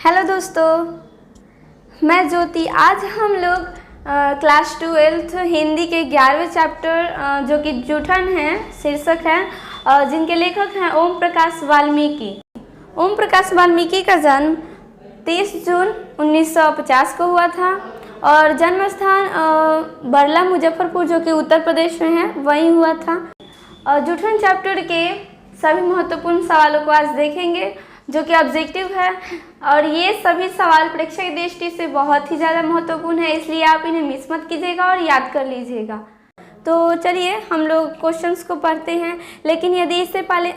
Hello दोस्तों, मैं ज्योति। आज हम लोग क्लास 12th हिंदी के 11वें चैप्टर जो कि जूठन है शीर्षक है, जिनके लेखक हैं ओम प्रकाश वाल्मीकि। ओम प्रकाश वाल्मीकि का जन्म 30 जून 1950 को हुआ था और जन्म स्थान बरला मुजफ्फरपुर जो कि उत्तर प्रदेश में है वहीं हुआ था। जूठन चैप्टर के सभी महत्वपूर्ण सवालों को आज देखेंगे जो कि ऑब्जेक्टिव है और ये सभी सवाल परीक्षा की दृष्टि से बहुत ही ज़्यादा महत्वपूर्ण है, इसलिए आप इन्हें मिस मत कीजिएगा और याद कर लीजिएगा। तो चलिए हम लोग क्वेश्चंस को पढ़ते हैं, लेकिन यदि इससे पहले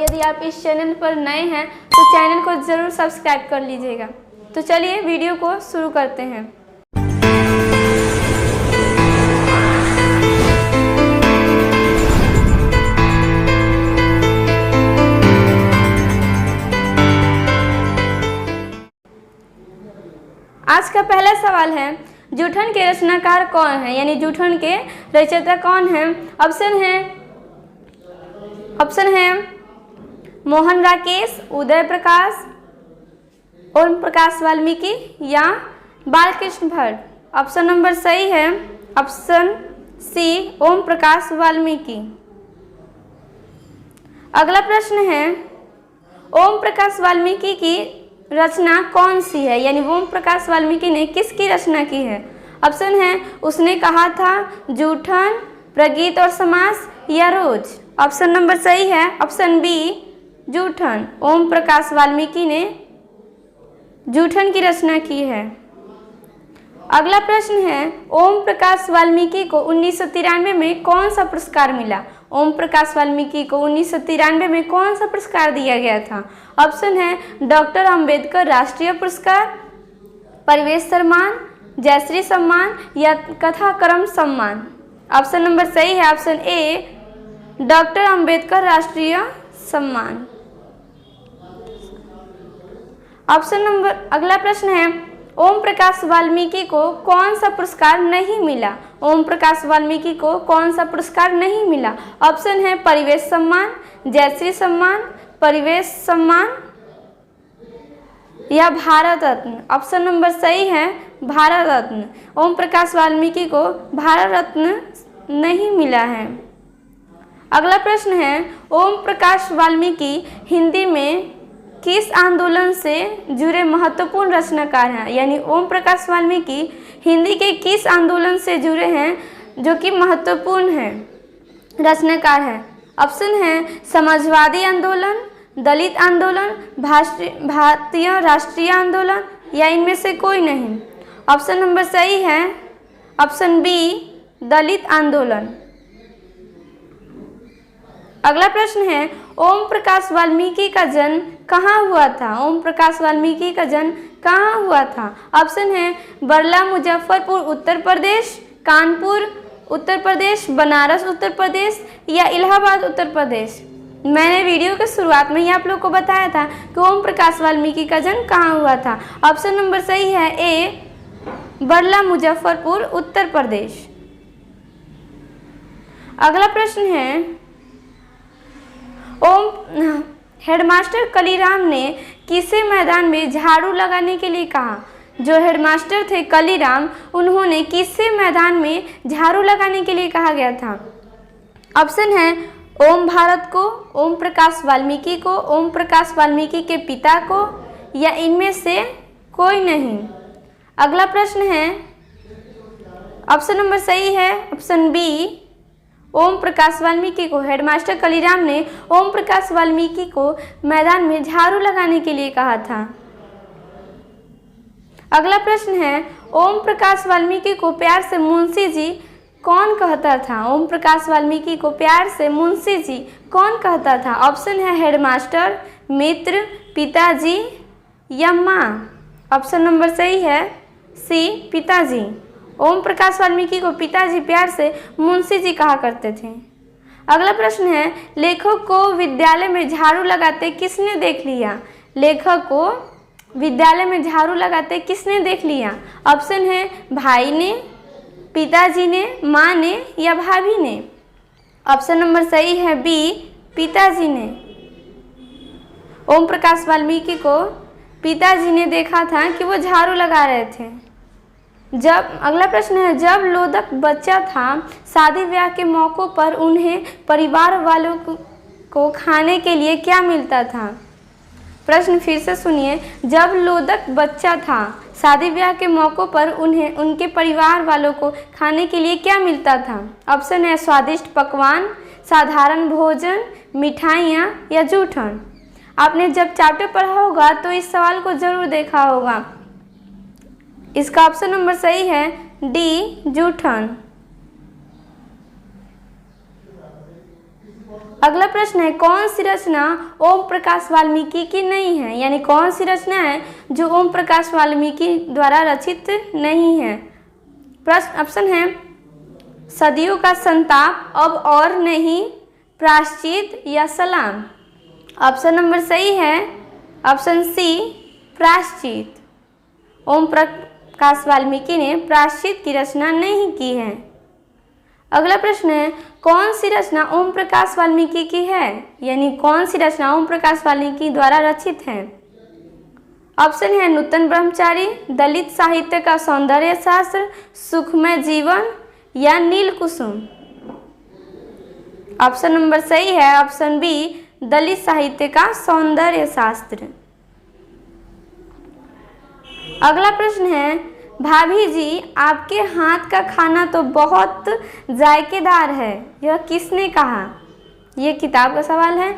यदि आप इस चैनल पर नए हैं तो चैनल को ज़रूर सब्सक्राइब कर लीजिएगा। तो चलिए वीडियो को शुरू करते हैं। आज का पहला सवाल है, जूठन के रचनाकार कौन है, यानी जूठन के रचयिता कौन है। ऑप्शन है मोहन राकेश, उदय प्रकाश, ओम प्रकाश वाल्मीकि या बालकृष्ण भट्ट। ऑप्शन नंबर सही है ऑप्शन सी, ओम प्रकाश वाल्मीकि। अगला प्रश्न है, ओम प्रकाश वाल्मीकि की रचना कौन सी है, यानी ओम प्रकाश वाल्मीकि ने किसकी रचना की है। ऑप्शन है उसने कहा था, जूठन, प्रगीत और समास या रोज। ऑप्शन नंबर सही है ऑप्शन बी, जूठन। ओम प्रकाश वाल्मीकि ने जूठन की रचना की है। अगला प्रश्न है, ओम प्रकाश वाल्मीकि को 1993 में कौन सा पुरस्कार मिला। ओम प्रकाश वाल्मीकि को 1993 में कौन सा पुरस्कार दिया गया था। ऑप्शन है डॉक्टर अंबेडकर राष्ट्रीय पुरस्कार, परिवेश सम्मान, जयश्री सम्मान या कथाकरम सम्मान। ऑप्शन नंबर सही है ऑप्शन ए, डॉक्टर अंबेडकर राष्ट्रीय सम्मान। ऑप्शन नंबर अगला प्रश्न है, ओम प्रकाश वाल्मीकि को कौन सा पुरस्कार नहीं मिला। ओम प्रकाश वाल्मीकि को कौन सा पुरस्कार नहीं मिला। ऑप्शन है परिवेश सम्मान, जयश्री सम्मान, परिवेश सम्मान या भारत रत्न। ऑप्शन नंबर सही है भारत रत्न। ओम प्रकाश वाल्मीकि को भारत रत्न नहीं मिला है। अगला प्रश्न है, ओम प्रकाश वाल्मीकि हिंदी में किस आंदोलन से जुड़े महत्वपूर्ण रचनाकार हैं, यानी ओम प्रकाश वाल्मीकि हिंदी के किस आंदोलन से जुड़े हैं जो कि महत्वपूर्ण है रचनाकार है। ऑप्शन है समाजवादी आंदोलन, दलित आंदोलन, भारतीय राष्ट्रीय आंदोलन या इनमें से कोई नहीं। ऑप्शन नंबर सही है ऑप्शन बी, दलित आंदोलन। अगला प्रश्न है, ओम प्रकाश वाल्मीकि का जन्म कहाँ हुआ था। ओम प्रकाश वाल्मीकि का जन्म कहाँ हुआ था। ऑप्शन है बरला मुजफ्फरपुर उत्तर प्रदेश, कानपुर उत्तर प्रदेश, बनारस उत्तर प्रदेश या इलाहाबाद उत्तर प्रदेश। मैंने वीडियो के शुरुआत में ही आप लोग को बताया था कि ओम प्रकाश वाल्मीकि का जन्म कहाँ हुआ था। ऑप्शन नंबर सही है ए, बरला मुजफ्फरपुर उत्तर प्रदेश। अगला प्रश्न है, ओम हेडमास्टर कलीराम ने किसे मैदान में झाड़ू लगाने के लिए कहा। जो हेडमास्टर थे कलीराम, उन्होंने किसे मैदान में झाड़ू लगाने के लिए कहा गया था। ऑप्शन है ओम भारत को, ओम प्रकाश वाल्मीकि को, ओम प्रकाश वाल्मीकि के पिता को या इनमें से कोई नहीं। अगला प्रश्न है, ऑप्शन नंबर सही है ऑप्शन बी, ओम प्रकाश वाल्मीकि को हेडमास्टर कलीराम ने ओम प्रकाश वाल्मीकि को मैदान में झाड़ू लगाने के लिए कहा था। अगला प्रश्न है, ओम प्रकाश वाल्मीकि को प्यार से मुंशी जी कौन कहता था। ओम प्रकाश वाल्मीकि को प्यार से मुंशी जी कौन कहता था। ऑप्शन है हेडमास्टर, मित्र, पिताजी या माँ। ऑप्शन नंबर सही है सी, पिताजी। ओम प्रकाश वाल्मीकि को पिताजी प्यार से मुंशी जी कहा करते थे। अगला प्रश्न है, लेखक को विद्यालय में झाड़ू लगाते किसने देख लिया। लेखक को विद्यालय में झाड़ू लगाते किसने देख लिया। ऑप्शन है भाई ने, पिताजी ने, माँ ने या भाभी ने। ऑप्शन नंबर सही है बी, पिताजी ने। ओम प्रकाश वाल्मीकि को पिताजी ने देखा था कि वो झाड़ू लगा रहे थे। जब अगला प्रश्न है, जब लोदक बच्चा था, शादी ब्याह के मौक़ों पर उन्हें परिवार वालों को खाने के लिए क्या मिलता था? प्रश्न फिर से सुनिए। जब लोदक बच्चा था, शादी ब्याह के मौक़ों पर उन्हें उनके परिवार वालों को खाने के लिए क्या मिलता था? ऑप्शन है स्वादिष्ट पकवान, साधारण भोजन, मिठाइयाँ या जूठन। आपने जब चैप्टर पढ़ा होगा तो इस सवाल को जरूर देखा होगा। इसका ऑप्शन नंबर सही है डी, जूठन। अगला प्रश्न है, कौन सी रचना ओम प्रकाश वाल्मीकि की नहीं है? यानी कौन सी रचना है जो ओम प्रकाश वाल्मीकि द्वारा रचित नहीं है? प्रश्न ऑप्शन है सदियों का संताप, अब और नहीं, प्रायश्चित या सलाम। ऑप्शन नंबर सही है ऑप्शन सी, प्रायश्चित। ओम प्रकाश वाल्मीकि ने प्रायश्चित की रचना नहीं की है। अगला प्रश्न है, कौन सी रचना ओम प्रकाश वाल्मीकि की है? यानी कौन सी रचना ओम प्रकाश वाल्मीकि द्वारा रचित है? ऑप्शन है नूतन ब्रह्मचारी, दलित साहित्य का सौंदर्य शास्त्र, सुखमय जीवन या नील कुसुम। ऑप्शन नंबर सही है ऑप्शन बी, दलित साहित्य का सौंदर्य शास्त्र। अगला प्रश्न है, भाभी जी आपके हाथ का खाना तो बहुत जायकेदार है, यह किसने कहा? यह किताब का सवाल है।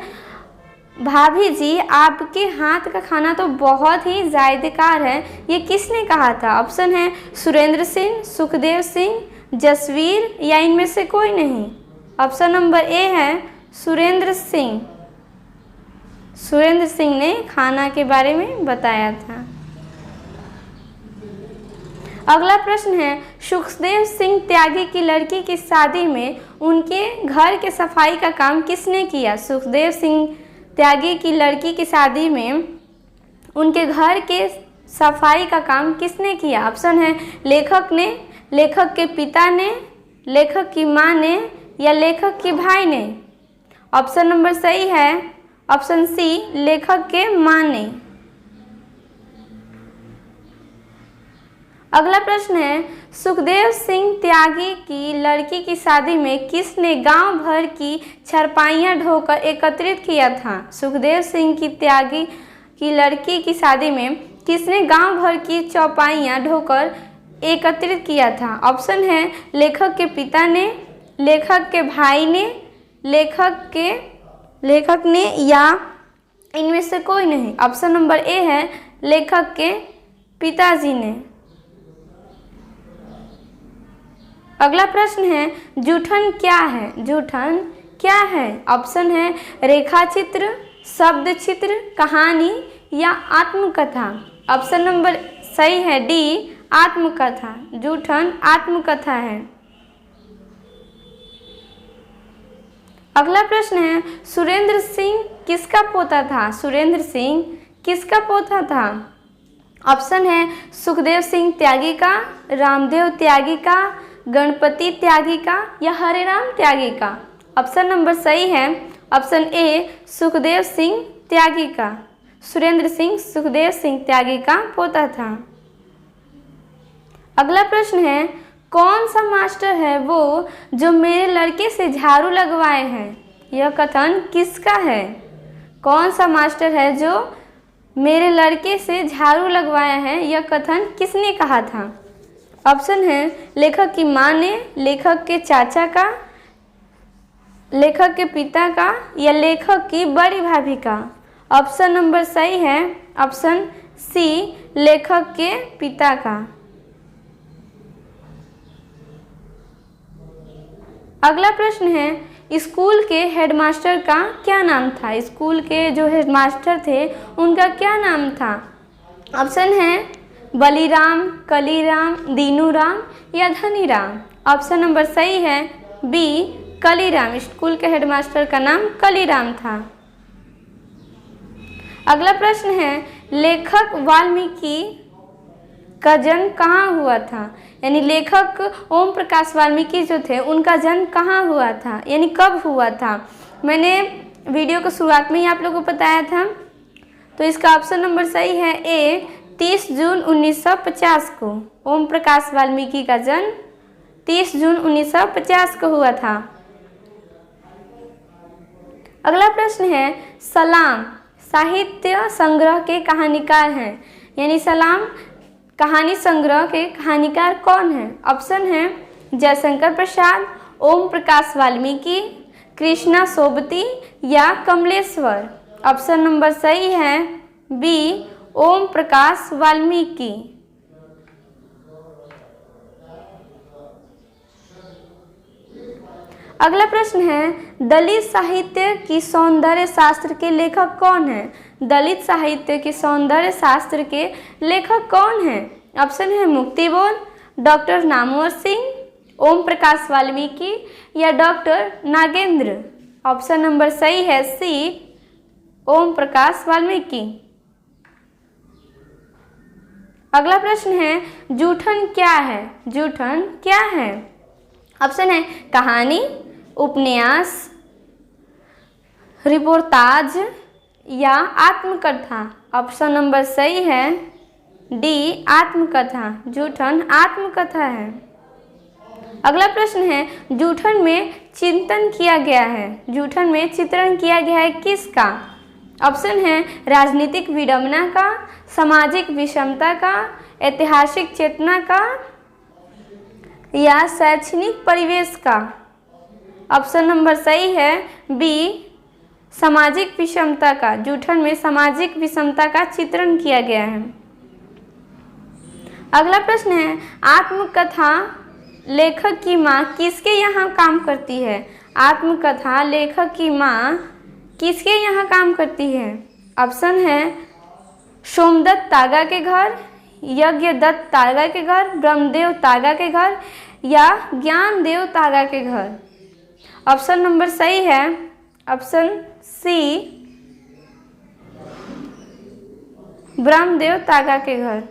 भाभी जी आपके हाथ का खाना तो बहुत ही जायकेदार है, ये किसने कहा था? ऑप्शन है सुरेंद्र सिंह, सुखदेव सिंह, जसवीर या इनमें से कोई नहीं। ऑप्शन नंबर ए है सुरेंद्र सिंह। सुरेंद्र सिंह ने खाना के बारे में बताया था। अगला प्रश्न है, सुखदेव सिंह त्यागी की लड़की की शादी में उनके घर के सफाई का काम किसने किया? सुखदेव सिंह त्यागी की लड़की की शादी में उनके घर के सफाई का काम किसने किया? ऑप्शन है लेखक ने, लेखक के पिता ने, लेखक की माँ ने या लेखक के भाई ने। ऑप्शन नंबर सही है ऑप्शन सी, लेखक के माँ ने। अगला प्रश्न है, सुखदेव सिंह त्यागी की लड़की की शादी में किसने गांव भर की छरपाइयाँ ढोकर एकत्रित किया था? सुखदेव सिंह की त्यागी की लड़की की शादी में किसने गांव भर की चौपाइयाँ ढोकर एकत्रित किया था? ऑप्शन है लेखक के पिता ने, लेखक के भाई ने, लेखक ने या इनमें से कोई नहीं। ऑप्शन नंबर ए है लेखक के पिताजी ने। अगला प्रश्न है, जूठन क्या है? जूठन क्या है? ऑप्शन है रेखा चित्र, शब्द चित्र, कहानी या आत्मकथा। ऑप्शन नंबर सही है डी, आत्मकथा। जूठन आत्मकथा है। अगला प्रश्न है, सुरेंद्र सिंह किसका पोता था? सुरेंद्र सिंह किसका पोता था? ऑप्शन है सुखदेव सिंह त्यागी का, रामदेव त्यागी का, गणपति त्यागी का या हरेराम त्यागी का। ऑप्शन नंबर सही है ऑप्शन ए, सुखदेव सिंह त्यागी का। सुरेंद्र सिंह सुखदेव सिंह त्यागी का पोता था। अगला प्रश्न है, कौन सा मास्टर है वो जो मेरे लड़के से झाड़ू लगवाए हैं? यह कथन किसका है? कौन सा मास्टर है जो मेरे लड़के से झाड़ू लगवाया है, यह कथन किसने कहा था? ऑप्शन है लेखक की माँ ने, लेखक के चाचा का, लेखक के पिता का या लेखक की बड़ी भाभी का। ऑप्शन नंबर सही है ऑप्शन सी, लेखक के पिता का। अगला प्रश्न है, स्कूल के हेडमास्टर का क्या नाम था? स्कूल के जो हेडमास्टर थे उनका क्या नाम था? ऑप्शन है बलीराम, कलीराम, दीनूराम या धनीराम। ऑप्शन नंबर सही है बी, कलीराम। स्कूल के हेडमास्टर का नाम कलीराम था। अगला प्रश्न है, लेखक वाल्मीकि का जन्म कहाँ हुआ था? यानी लेखक ओम प्रकाश वाल्मीकि जो थे उनका जन्म कहाँ हुआ था, यानी कब हुआ था? मैंने वीडियो को शुरुआत में ही आप लोगों को बताया था। तो इसका ऑप्शन नंबर सही है ए 30 जून 1950 को ओम प्रकाश वाल्मीकि का जन्म 30 जून 1950 को हुआ था। अगला प्रश्न है सलाम साहित्य संग्रह के कहानीकार हैं, यानी सलाम कहानी संग्रह के कहानीकार कौन है? ऑप्शन है जयशंकर प्रसाद, ओम प्रकाश वाल्मीकि, कृष्णा सोबती या कमलेश्वर। ऑप्शन नंबर सही है बी ओम प्रकाश वाल्मीकि। अगला प्रश्न है दलित साहित्य की सौंदर्य शास्त्र के लेखक कौन है? दलित साहित्य की सौंदर्य शास्त्र के लेखक कौन है? ऑप्शन है मुक्तिबोध, डॉक्टर नामवर सिंह, ओम प्रकाश वाल्मीकि या डॉक्टर नागेंद्र। ऑप्शन नंबर सही है सी ओम प्रकाश वाल्मीकि। अगला प्रश्न है जूठन क्या है? जूठन क्या है? ऑप्शन है कहानी, उपन्यास, रिपोर्टाज या आत्मकथा। ऑप्शन नंबर सही है डी आत्मकथा। जूठन आत्मकथा है। अगला प्रश्न है जूठन में चिंतन किया गया है, जूठन में चित्रण किया गया है किसका? ऑप्शन है राजनीतिक विडंबना का, सामाजिक विषमता का, ऐतिहासिक चेतना का या शैक्षणिक परिवेश का। ऑप्शन नंबर सही है बी सामाजिक विषमता का। जूठन में सामाजिक विषमता का चित्रण किया गया है। अगला प्रश्न है आत्मकथा लेखक की माँ किसके यहाँ काम करती है? आत्मकथा लेखक की माँ किसके यहाँ काम करती है? ऑप्शन है सोमदत्त तागा के घर, यज्ञदत्त तागा के घर, ब्रह्मदेव तागा के घर या ज्ञानदेव तागा के घर। ऑप्शन नंबर सही है ऑप्शन सी ब्रह्मदेव तागा के घर।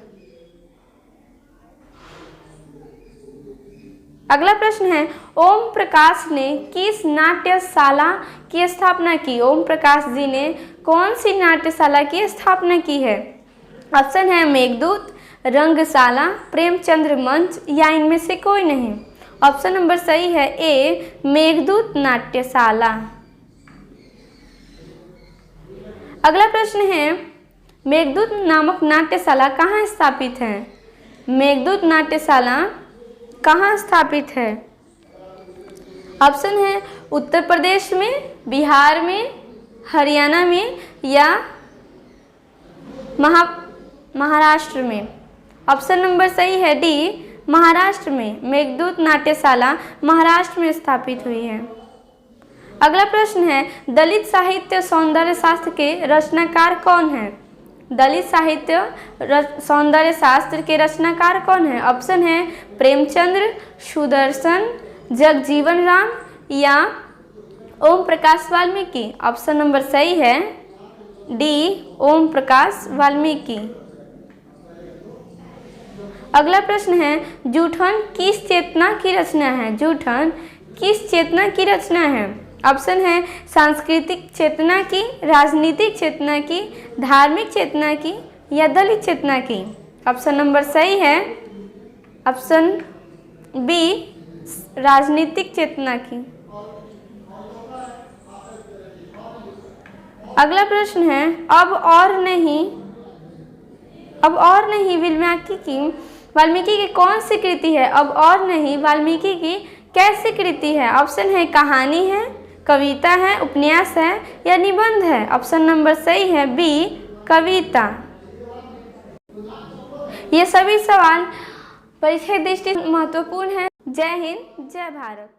अगला प्रश्न है ओम प्रकाश ने किस नाट्यशाला की स्थापना की? ओम प्रकाश जी ने कौन सी नाट्यशाला की स्थापना की है? ऑप्शन है मेघदूत, रंगशाला, प्रेमचंद्र मंच या इनमें से कोई नहीं। ऑप्शन नंबर सही है ए मेघदूत नाट्यशाला। अगला प्रश्न है मेघदूत नामक नाट्यशाला कहाँ स्थापित है? मेघदूत नाट्यशाला कहाँ स्थापित है? ऑप्शन है उत्तर प्रदेश में, बिहार में, हरियाणा में या महाराष्ट्र में। ऑप्शन नंबर सही है डी महाराष्ट्र में। मेघदूत नाट्यशाला महाराष्ट्र में स्थापित हुई है। अगला प्रश्न है दलित साहित्य सौंदर्य शास्त्र के रचनाकार कौन है? दलित साहित्य सौंदर्य शास्त्र के रचनाकार कौन है? ऑप्शन है प्रेमचंद्र, सुदर्शन, जगजीवन राम या ओम प्रकाश वाल्मीकि। ऑप्शन नंबर सही है डी ओम प्रकाश वाल्मीकि। अगला प्रश्न है जूठन किस चेतना की रचना है? जूठन किस चेतना की रचना है? ऑप्शन है सांस्कृतिक चेतना की, राजनीतिक चेतना की, धार्मिक चेतना की या दलित चेतना की। ऑप्शन नंबर सही है ऑप्शन बी राजनीतिक चेतना की। अगला प्रश्न है अब और नहीं वाल्मीकि की कौन सी कृति है? अब और नहीं वाल्मीकि की कैसी कृति है? ऑप्शन है कहानी है, कविता है, उपन्यास है या निबंध है। ऑप्शन नंबर सही है बी कविता। ये सभी सवाल परीक्षा की दृष्टि से महत्वपूर्ण है। जय हिंद, जय भारत।